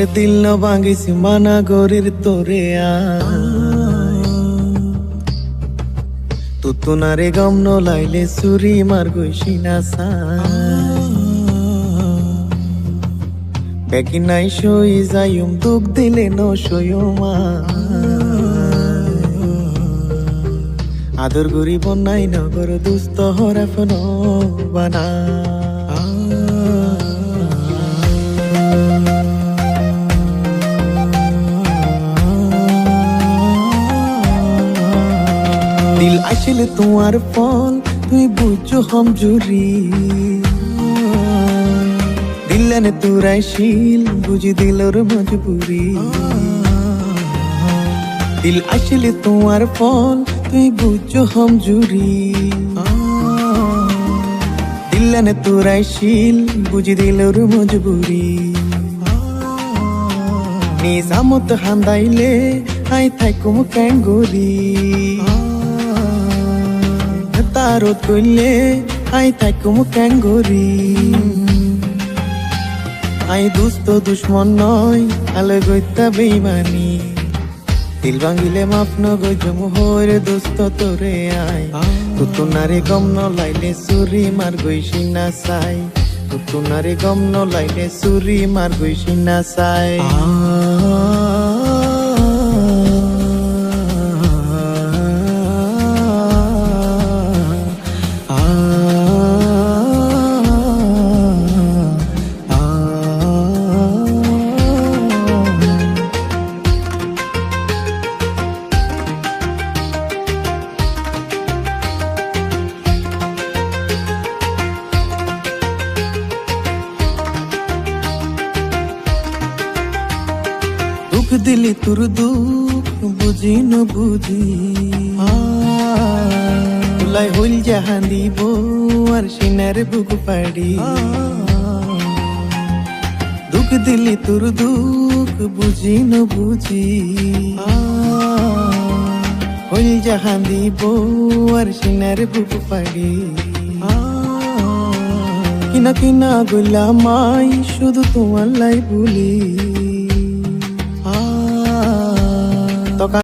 দিল না ভাঙিস মানা গরির তোরে তুতুনারে গম ন লাইলে সুরি মার গইছি না বেকি নাই সই যাইম দুঃখ দিলে ন সয়মা আদর গরি বনাই নগর দুস্থ হরাফন বানা দিল আসলে তোমার ফল তুই বুঝো হম জুরি দিলানে তুরাই শিল বুঝি দিলর মজবুরি দিল আসলে তোমার ফল তুই বুঝো হম জুরি দিলানে তুরাই শিল বুঝি দিলর মজবুরি নিজামত হান্দাইলে আই থাইকুম ক্যাঙ্গুরি তারত কইলে আই থাইকুম ক্যাঙ্গুরি আই দুস্থ দুশ্মন নয় আলো গইতা বেইমানি দিল ভাঙিলে মাফ নগজম হরে দোস্ত তোরে আই তুতুনারে গম ন লাইলে সুরি মার গইছি না সাই তুতুনারে গম ন লাইলে সুরি মার গইছি না সাই দিলি তোর দুঃখ বুঝি ন বুঝি তুলাই হইল জাহান দিব আর সিনার বুক পাড়ি দুঃখ দিলি তোর দুঃখ বুঝি ন বুঝি হইল জাহান দিব আর সিনার বুক পাড়ি কিনা কিনা গইলা মাই শুধু তোমার লাই বলি